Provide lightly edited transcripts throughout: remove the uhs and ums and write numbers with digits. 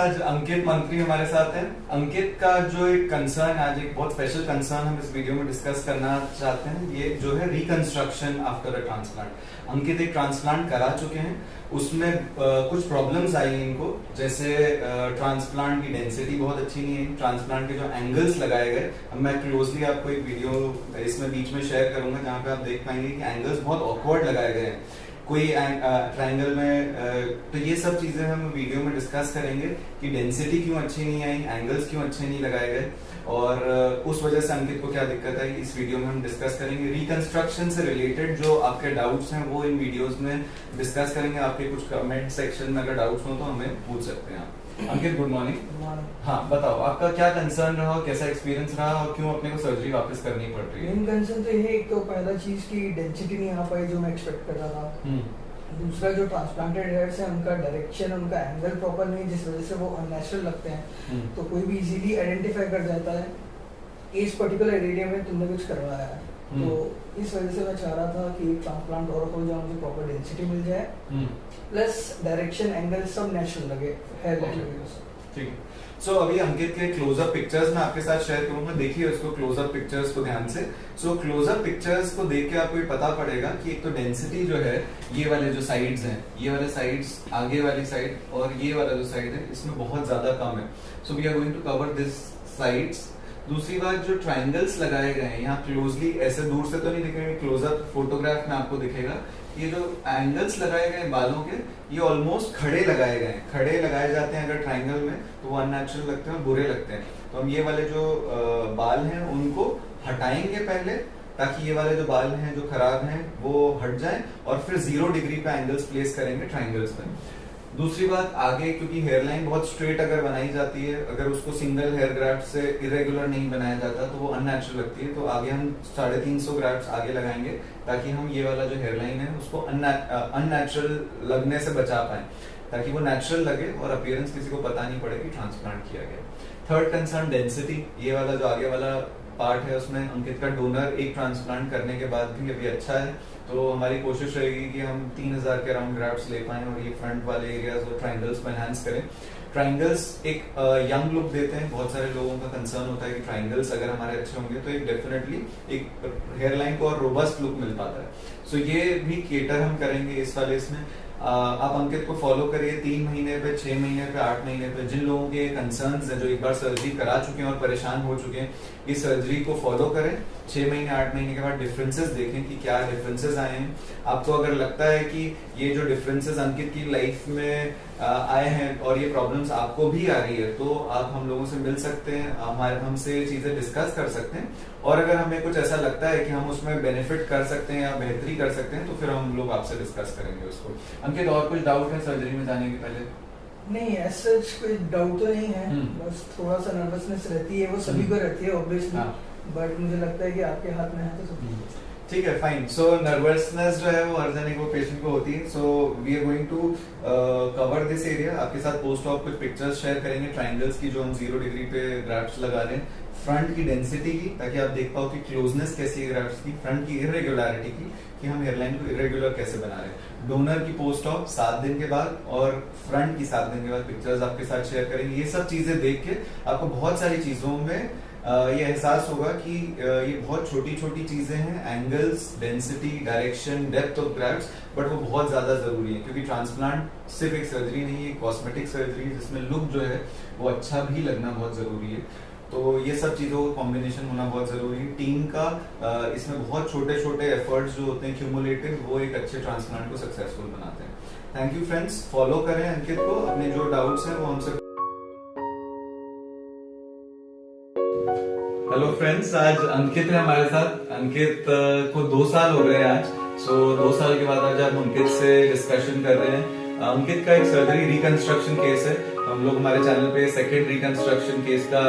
आज अंकित मंत्री हमारे साथ हैं। अंकित का जो एक कंसर्न, आज एक बहुत स्पेशल कंसर्न हम इस वीडियो में डिस्कस करना चाहते हैं, ये जो है रिकंस्ट्रक्शन आफ्टर अ ट्रांसप्लांट। अंकित एक ट्रांसप्लांट करा चुके हैं, उसमें कुछ प्रॉब्लम्स आई इनको, जैसे ट्रांसप्लांट की डेंसिटी बहुत अच्छी नहीं है, ट्रांसप्लांट के जो एंगल्स लगाए गए, अब मैं क्लोजली आपको एक वीडियो इसमें बीच में शेयर करूंगा जहां पे आप देख पाएंगे कि एंगल्स बहुत ऑकवर्ड लगाए गए हैं कोई ट्रायंगल में। तो ये सब चीजें हम वीडियो में डिस्कस करेंगे कि डेंसिटी क्यों अच्छी नहीं आई, एंगल्स क्यों अच्छे नहीं लगाए गए और उस वजह से अंकित को क्या दिक्कत आई, इस वीडियो में हम डिस्कस करेंगे। रिकंस्ट्रक्शन से रिलेटेड जो आपके डाउट्स हैं वो इन वीडियोस में डिस्कस करेंगे। आपके कुछ कमेंट सेक्शन में अगर डाउट्स हो तो हमें पूछ सकते हैं आप। अंकित गुड मॉर्निंग। हाँ बताओ, आपका क्या कंसर्न रहा, कैसा एक्सपीरियंस रहा और क्यों अपने को सर्जरी वापस करनी पड़ रही है? मेन कंसर्न तो ये एक तो पहला चीज की डेंसिटी नहीं आ पाई जो मैं एक्सपेक्ट कर रहा था। दूसरा जो ट्रांसप्लांटेड हेयर्स है उनका डायरेक्शन, उनका एंगल प्रॉपर नहीं, जिस वजह से वो अननेचुरल लगते हैं। तो कोई भी इजीली आइडेंटिफाई कर जाता है इस पर्टिकुलर एरिया में तुमने कुछ करवाया है। तो इस वजह से मैं चाह रहा था कि ट्रांसप्लांट और हो जाए, मुझे प्रॉपर डेंसिटी मिल जाए, प्लस डायरेक्शन एंगल सब नेचुरल लगे, हेयर लगे। ठीक है। सो अभी अंकित के क्लोजअप पिक्चर्स मैं आपके साथ शेयर करूंगा, देखिए उसको क्लोजअप पिक्चर्स को ध्यान से। सो क्लोजअप पिक्चर्स को देख के आपको ये पता पड़ेगा कि एक तो डेंसिटी जो है, ये वाले जो साइड्स हैं, ये वाले साइड्स, आगे वाली साइड और ये वाला जो साइड है, इसमें बहुत ज्यादा कम है। So we are going to cover this sides. दूसरी बात, जो ट्रायंगल्स लगाए गए हैं यहाँ क्लोजली, ऐसे दूर से तो नहीं दिखेंगे, क्लोजअप फोटोग्राफ में आपको दिखेगा, ये जो एंगल्स लगाए गए बालों के, ये ऑलमोस्ट खड़े लगाए गए हैं। खड़े लगाए जाते हैं अगर ट्रायंगल में तो वो अननेचुरल लगते हैं और बुरे लगते हैं। तो हम ये वाले जो बाल हैं उनको हटाएंगे पहले, ताकि ये वाले जो बाल हैं जो खराब हैं वो हट जाएं और फिर 0 डिग्री पे एंगल्स प्लेस करेंगे ट्रायंगल्स में। दूसरी बात, आगे क्योंकि हेयरलाइन बहुत स्ट्रेट अगर बनाई जाती है, अगर उसको सिंगल हेयर ग्राफ्ट से इरेगुलर नहीं बनाया जाता तो वो अननेचुरल लगती है। तो आगे हम 350 ग्राफ्ट आगे लगाएंगे ताकि हम ये वाला जो हेयरलाइन है उसको अननेचुरल लगने से बचा पाए, ताकि वो नेचुरल लगे और अपीयरेंस किसी को पता नहीं पड़े कि ट्रांसप्लांट किया गया। थर्ड कंसर्न डेंसिटी, ये वाला जो आगे वाला पार्ट है उसमें अंकित का डोनर एक ट्रांसप्लांट करने के बाद भी अभी अच्छा है, तो हमारी कोशिश रहेगी कि हम 3000 के अराउंड ग्राफ्ट्स ले पाएं और ये फ्रंट वाले एरियाज और ट्रायंगल्स को एनहांस करें। ट्रायंगल्स एक यंग लुक देते हैं, बहुत सारे लोगों का कंसर्न होता है कि ट्रायंगल्स अगर हमारे अच्छे होंगे तो एक डेफिनेटली एक हेयरलाइन को और रोबस्ट लुक मिल पाता है। सो ये भी केटर हम करेंगे इस वाले इसमें। आप अंकित को फॉलो करिए 3 महीने पे, 6 महीने पे, 8 महीने पे। जिन लोगों के कंसर्न्स हैं, जो एक बार सर्जरी करा चुके हैं और परेशान हो चुके हैं, इस सर्जरी को फॉलो करें। 6 महीने 8 महीने के बाद डिफरेंसेस देखें कि क्या डिफरेंसेस आए हैं। आपको अगर लगता है कि ये जो डिफरेंसेस अंकित की लाइफ में आए हैं और ये प्रॉब्लम्स आपको भी आ रही है, तो आप हम लोगों से मिल सकते हैं, हमसे चीजें डिस्कस कर सकते हैं। और अगर हमें कुछ ऐसा लगता है कि हम उसमें बेनिफिट कर सकते हैं या बेहतरी कर सकते हैं तो फिर हम लोग आपसे डिस्कस करेंगे उसको। अंकित, और कुछ डाउट है सर्जरी में जाने के पहले? नहीं, ऐसा कोई डाउट तो नहीं है, बस थोड़ा सा नर्वसनेस रहती है, वो सभी को रहती है ऑब्वियसली, बट मुझे लगता है कि आपके हाथ में है तो सब ठीक है, फाइन। सो नर्वसनेस जो है वो हर जने को, पेशेंट को होती है। So we are going to cover this area. आपके साथ पोस्ट ऑफ कुछ पिक्चर्स शेयर करेंगे ट्रायंगल्स की जो हम 0 डिग्री पे ग्राफ्ट्स लगा रहे हैं, फ्रंट की डेंसिटी की, ताकि आप देख पाओ कि क्लोजनेस कैसी है ग्राफ्ट्स की, फ्रंट की इरेगुलरिटी की, कि हम हेयरलाइन को इरेगुलर कैसे बना रहे हैं। डोनर की पोस्ट ऑफ 7 दिन के बाद और फ्रंट की 7 दिन के बाद पिक्चर्स आपके साथ शेयर करेंगे। ये सब चीजें देख के आपको बहुत सारी चीजों में ये एहसास होगा कि ये बहुत छोटी छोटी चीजें हैं, angles, density, direction, depth of grafts, but वो बहुत ज्यादा जरूरी है क्योंकि ट्रांसप्लांट सिर्फ एक सर्जरी नहीं है, कॉस्मेटिक सर्जरी है जिसमें लुक जो है वो अच्छा भी लगना बहुत जरूरी है। तो ये सब चीजों का कॉम्बिनेशन होना बहुत जरूरी है। टीम का इसमें बहुत छोटे छोटे एफर्ट्स जो होते हैं क्यूमुलेटिव, वो एक अच्छे ट्रांसप्लांट को सक्सेसफुल बनाते हैं। थैंक यू फ्रेंड्स, फॉलो करें अंकित को, अपने जो डाउट्स हैं वो हमसे। हेलो फ्रेंड्स, आज अंकित है हमारे साथ। अंकित को 2 साल हो गए आज। सो 2 साल के बाद आज हम अंकित से डिस्कशन कर रहे हैं। अंकित का एक सर्जरी रिकंस्ट्रक्शन केस है, हम लोग हमारे चैनल पे सेकंड रिकंस्ट्रक्शन केस का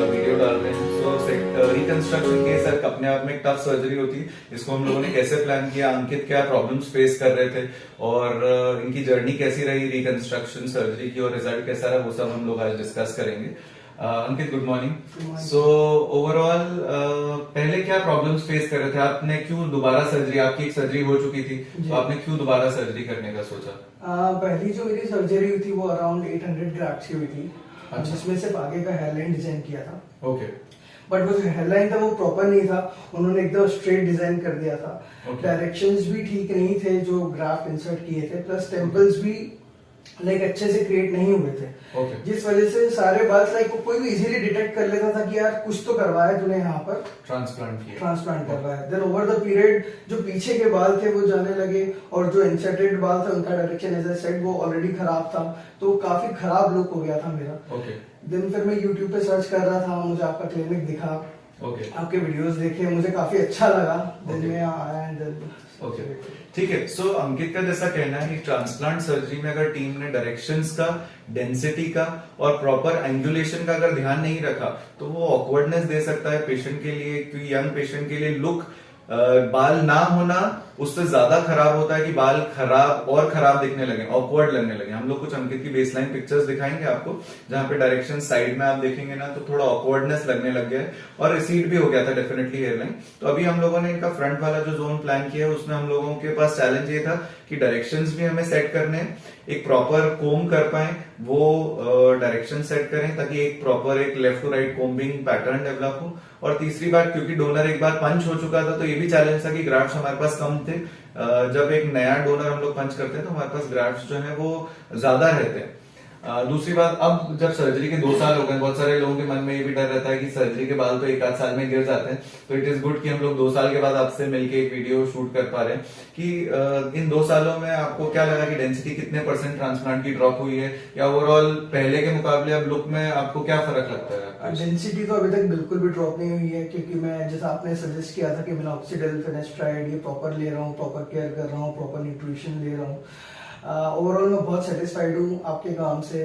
वीडियो डाल रहे हैं। सो रिकंस्ट्रक्शन केस अपने आप में एक टफ सर्जरी होती है, इसको हम लोगों ने कैसे प्लान किया, अंकित क्या प्रॉब्लम्स फेस कर रहे थे और इनकी जर्नी कैसी रही रिकंस्ट्रक्शन सर्जरी की और रिजल्ट कैसा रहा, वो सब हम लोग आज डिस्कस करेंगे। Ankit, good morning. Good morning. So overall पहले क्या प्रॉब्लम्स फेस कर रहे थे? आपने क्यों दोबारा सर्जरी, आपकी एक सर्जरी हो चुकी थी, तो आपने क्यों दोबारा सर्जरी करने का सोचा? पहली जो मेरी सर्जरी हुई थी वो अराउंड 800 ग्राफ्ट की हुई थी। अच्छा। जिसमें सिर्फ आगे का हेयरलाइन डिजाइन किया था। ओके। बट वो जो हेयरलाइन था वो प्रॉपर नहीं था, उन्होंने एकदम स्ट्रेट डिजाइन कर दिया था। Okay. डायरेक्शंस भी ठीक नहीं थे जो ग्राफ्ट इंसर्ट किए थे, प्लस टेम्पल्स भी लाइक अच्छे से क्रिएट नहीं हुए थे। Okay. जिस वजह से सारे बाल लाइक कोई भी इजीली डिटेक्ट कर लेता था कि यार कुछ तो करवाया तूने यहाँ पर, ट्रांसप्लांट करवाया। देन ओवर द पीरियड जो पीछे के बाल थे वो जाने लगे, और जो इंसर्टेड बाल थे उनका डायरेक्शन एज आई सेड वो ऑलरेडी खराब था, तो काफी खराब लुक हो गया था मेरा। ओके। देन फिर मैं यूट्यूब पे सर्च कर रहा था, मुझे आपका क्लिनिक दिखा। ओके। आपके वीडियोस देखे, मुझे काफी अच्छा लगा। Then Okay. मैं आया एंड देन ओके, ठीक है। सो अंकित का जैसा कहना है कि ट्रांसप्लांट सर्जरी में अगर टीम ने डायरेक्शंस का, डेंसिटी का और प्रॉपर एंगुलेशन का अगर ध्यान नहीं रखा तो वो ऑकवर्डनेस दे सकता है पेशेंट के लिए, क्योंकि यंग पेशेंट के लिए लुक बाल ना होना उससे ज्यादा खराब होता है कि बाल खराब और खराब दिखने लगे, ऑकवर्ड लगने लगे। हम लोग कुछ अंकित की बेसलाइन पिक्चर्स दिखाएंगे आपको, जहां पे डायरेक्शन साइड में आप देखेंगे ना तो थोड़ा ऑकवर्डनेस लगने लग गया है और रिसीड भी हो गया था डेफिनेटली हेयरलाइन। तो अभी हम लोगों ने इनका फ्रंट वाला जो जोन प्लान किया है उसमें हम लोगों के पास चैलेंज ये था कि डायरेक्शंस भी हमें सेट करने हैं, एक प्रॉपर कोम कर पाए वो डायरेक्शन सेट करें ताकि एक प्रॉपर एक left to right combing pattern develop हो। और तीसरी बात, क्योंकि डोनर एक बार पंच हो चुका था तो ये भी चैलेंज था कि ग्राफ्ट्स हमारे पास कम थे। जब एक नया डोनर हम लोग पंच करते हैं तो हमारे पास ग्राफ्ट्स जो है वो ज्यादा रहते हैं। दूसरी बात, अब जब सर्जरी के 2 साल हो गए, बहुत सारे लोगों के मन में ये भी डर रहता है कि सर्जरी के बाद तो 1 आध साल में गिर जाते हैं, तो इट इज गुड कि हम लोग 2 साल के बाद आपसे मिलके एक वीडियो शूट कर पा रहे हैं कि इन 2 सालों में आपको क्या लगा कि डेंसिटी कितने % ट्रांसप्लांट की ड्रॉप हुई है, या ओवरऑल पहले के मुकाबले अब लुक में आपको क्या फर्क लगता है? डेंसिटी तो अभी तक बिल्कुल भी ड्रॉप नहीं हुई है, क्योंकि मैं जैसा आपने सजेस्ट किया था कि मिनॉक्सिडिल, फिनेस्ट्राइड ये प्रॉपर ले रहा हूँ, प्रॉपर केयर कर रहा हूँ, प्रॉपर न्यूट्रिशन ले रहा हूँ। ओवरऑल मैं बहुत सेटिस्फाइड हूँ आपके काम से,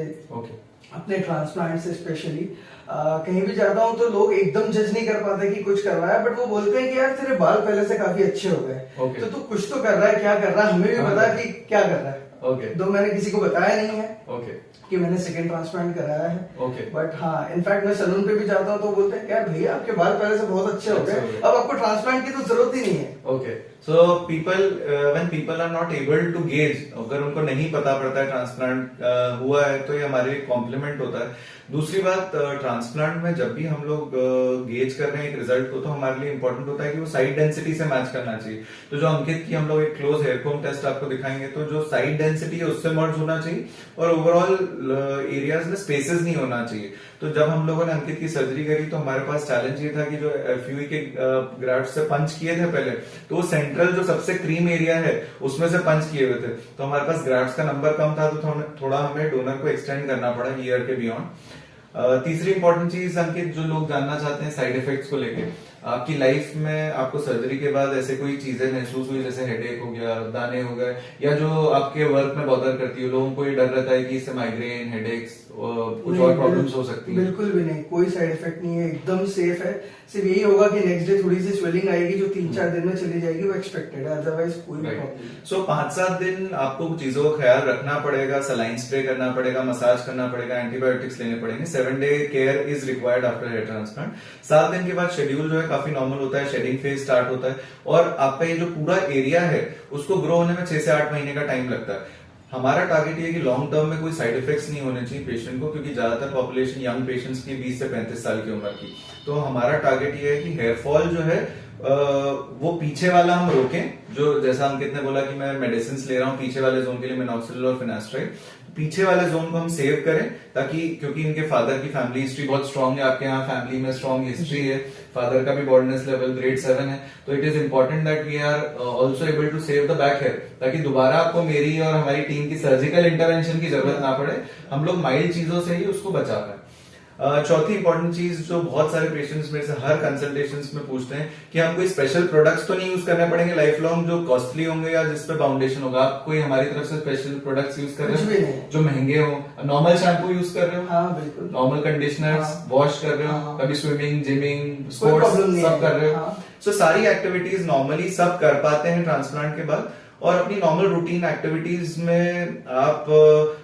अपने ट्रांसप्लांट से स्पेशली। कहीं भी जाता हूँ तो लोग एकदम जज नहीं कर पाते कि कुछ करवाया, बट वो बोलते हैं कि यार तेरे बाल पहले से काफी अच्छे हो गए, तो तू कुछ तो कर रहा है, क्या कर रहा है, हमें भी पता कि क्या कर रहा है। तो मैंने किसी को बताया नहीं है कि मैंने सेकंड ट्रांसप्लांट कराया है। बट हाँ, इनफैक्ट मैं सैलून पे भी जाता हूँ तो बोलते हैं यार भैया आपके बाल पहले से बहुत अच्छे हो गए, अब आपको ट्रांसप्लांट की तो जरूरत ही नहीं है। Okay, so people when people are not able to gauge, अगर उनको नहीं पता पड़ता है ट्रांसप्लांट हुआ है तो ये हमारे कॉम्प्लीमेंट होता है। दूसरी बात, ट्रांसप्लांट में जब भी हम लोग गेज कर रहे हैं एक रिजल्ट को, तो हमारे लिए इंपॉर्टेंट होता है कि वो साइड डेंसिटी से मैच करना चाहिए। तो जो अंकित की हम लोग एक क्लोज हेयर कोम टेस्ट आपको दिखाएंगे, तो जो साइड डेंसिटी है उससे मर्ज होना चाहिए और ओवरऑल एरियाज में स्पेसेस नहीं होना चाहिए। तो जब हम लोगों ने अंकित की सर्जरी करी तो हमारे पास चैलेंज ये था कि जो एफयूई के ग्राफ्ट से पंच किए थे पहले, तो वो सेंट्रल जो सबसे क्रीम एरिया है उसमें से पंच किए हुए थे, तो हमारे पास ग्राफ्ट का नंबर कम था, तो थोड़ा हमें डोनर को एक्सटेंड करना पड़ा ईयर के बियॉन्ड। तीसरी इंपॉर्टेंट चीज अंकित जो लोग जानना चाहते हैं साइड इफेक्ट्स को लेके, आपकी लाइफ में आपको सर्जरी के बाद ऐसे कोई चीजें महसूस हुई जैसे हेडेक हो गया, दाने हो गए, या जो आपके वर्क में बॉदर करती है? लोगों को ये डर रहता है कि इससे माइग्रेन, हेडेक्स, कुछ और प्रॉब्लम्स हो सकती है। बिल्कुल भी नहीं, कोई साइड इफेक्ट नहीं है, एकदम सेफ है। सिर्फ यही होगा कि नेक्स्ट डे थोड़ी सी स्वेलिंग आएगी जो 3-4 दिन में चली जाएगी, वो एक्सपेक्टेड है, अदरवाइज कोई प्रॉब्लम। सो 5-7 दिन आपको चीजों का ख्याल रखना पड़ेगा, सलाइन स्प्रे करना पड़ेगा, मसाज करना पड़ेगा, एंटीबायोटिक्स लेने पड़ेंगे। 7 day care is required after hair transplant. 7 दिन के बाद शेड्यूल जो है काफी नॉर्मल होता है, शेडिंग फेज स्टार्ट होता है और आपका ये जो पूरा एरिया है उसको ग्रो होने में 6 से 8 महीने का टाइम लगता है। हमारा टारगेट ये है कि लॉन्ग टर्म में कोई साइड इफेक्ट्स नहीं होने चाहिए पेशेंट को, क्योंकि ज्यादातर पॉपुलेशन यंग पेशेंट्स की 20 से 35 साल की उम्र की। तो हमारा टारगेट ये है कि हेयर फॉल जो है वो पीछे वाला हम रोकें, जो जैसा अंकित ने बोला कि मैं मेडिसिन ले रहा हूँ पीछे वाले जोन के लिए, मिनॉक्सिडिल और फिनेस्ट्राइड, पीछे वाले जोन को हम सेव करें, ताकि क्योंकि इनके फादर की फैमिली हिस्ट्री बहुत स्ट्रांग है, आपके यहाँ फैमिली में स्ट्रांग हिस्ट्री है, फादर का भी बॉल्डनेस लेवल ग्रेड 7 है, तो it is important that we are also able to save the back hair, ताकि दोबारा आपको मेरी और हमारी टीम की सर्जिकल इंटरवेंशन की जरूरत ना पड़े, हम लोग माइल्ड चीजों से ही उसको बचा पाए। चौथी इंपॉर्टेंट चीज जो बहुत सारे पेशेंट्स मेरे से हर कंसल्टेशंस में पूछते हैं कि हम कोई स्पेशल प्रोडक्ट्स तो नहीं यूज करने पड़ेंगे लाइफ लॉन्ग जो कॉस्टली होंगे या जिसपे फाउंडेशन होगा? आप कोई हमारी तरफ से स्पेशल प्रोडक्ट्स यूज कर रहे हो जो महंगे हो? नॉर्मल शैम्पू यूज कर रहे हो? हाँ बिल्कुल। नॉर्मल कंडीशनर्स वॉश कर रहे हो? हाँ। कभी स्विमिंग, जिमिंग, स्पोर्ट्स सब कर रहे हो? सो सारी एक्टिविटीज नॉर्मली सब कर पाते हैं ट्रांसप्लांट के बाद, और अपनी नॉर्मल रूटीन एक्टिविटीज में आप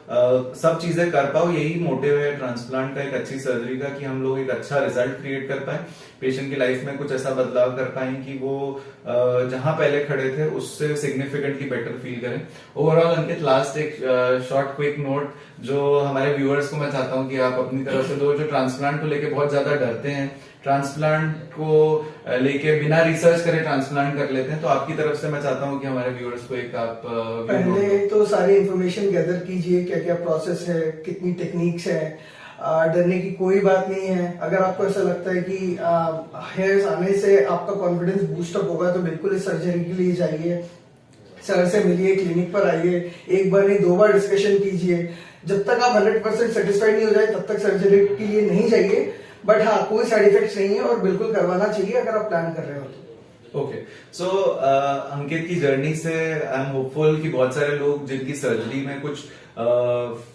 सब चीजें कर पाओ, यही मोटिव है ट्रांसप्लांट का, एक अच्छी सर्जरी का, कि हम लोग एक अच्छा रिजल्ट क्रिएट कर पाए, पेशेंट की लाइफ में कुछ ऐसा बदलाव कर पाए कि वो जहां पहले खड़े थे उससे सिग्निफिकेंटली बेटर फील करें। ओवरऑल अंकित, लास्ट एक शॉर्ट क्विक नोट जो हमारे व्यूअर्स को मैं चाहता हूं कि आप अपनी तरफ से दो, जो ट्रांसप्लांट को लेके बहुत ज्यादा डरते हैं, ट्रांसप्लांट को लेके बिना रिसर्च करे ट्रांसप्लांट कर लेते हैं, तो आपकी तरफ से मैं चाहता हूं कि हमारे व्यूअर्स को एक आप पहले तो सारी इंफॉर्मेशन गैदर कीजिए, क्या क्या प्रोसेस है, कितनी टेक्निक्स है। डरने की कोई बात नहीं है। अगर आपको ऐसा लगता है कि हेयर्स आने से आपका कॉन्फिडेंस बूस्टअप होगा तो बिल्कुल इस सर्जरी के लिए जाइए, सर से मिलिए, क्लिनिक पर आइए, एक बार नहीं 2 बार डिस्कशन कीजिए। जब तक आप 100% सेटिस्फाइड नहीं हो जाए तब तक सर्जरी के लिए नहीं जाइए। बट हाँ, कोई साइड इफेक्ट्स नहीं है और बिल्कुल करवाना चाहिए अगर आप प्लान कर रहे हो तो। ओके, सो अंकित की जर्नी से आई एम होपफुल कि बहुत सारे लोग जिनकी सर्जरी में कुछ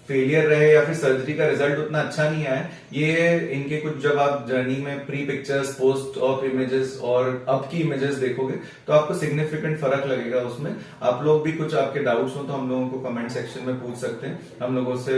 फेलियर रहे या फिर सर्जरी का रिजल्ट उतना अच्छा नहीं आया, ये इनके कुछ, जब आप जर्नी में pre pictures, post op images और अब की इमेजेस देखोगे तो आपको सिग्निफिकेंट फर्क लगेगा उसमें। आप लोग भी कुछ आपके डाउट्स हो तो हम लोगों को कमेंट सेक्शन में पूछ सकते हैं, हम लोगों से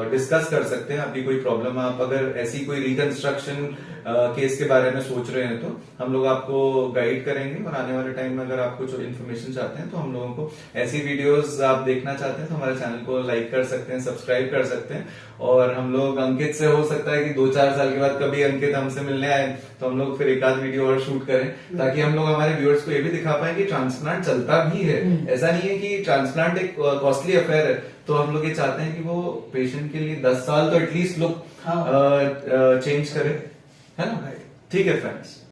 डिस्कस कर सकते हैं। आपकी कोई प्रॉब्लम, आप अगर ऐसी कोई रिकंस्ट्रक्शन केस के बारे में सोच रहे हैं तो हम लोग आपको गाइड करेंगे, और आने वाले टाइम में अगर आप कुछ इन्फॉर्मेशन चाहते हैं तो हम लोगों को ऐसी वीडियोस आप देखना चाहते हैं तो हमारे चैनल को लाइक कर सकते हैं, सब्सक्राइब कर सकते हैं। और हम लोग अंकित से, हो सकता है कि 2-4 साल के बाद कभी अंकित हमसे मिलने आए तो हम लोग फिर एक आध वीडियो और शूट करें, ताकि हम लोग हमारे व्यूअर्स को ये भी दिखा पाए कि ट्रांसप्लांट चलता भी है। ऐसा नहीं है कि ट्रांसप्लांट एक कॉस्टली अफेयर है, तो हम लोग ये चाहते हैं कि वो पेशेंट के लिए 10 साल तो एटलीस्ट लुक चेंज करे, है ना? ठीक है फ्रेंड्स।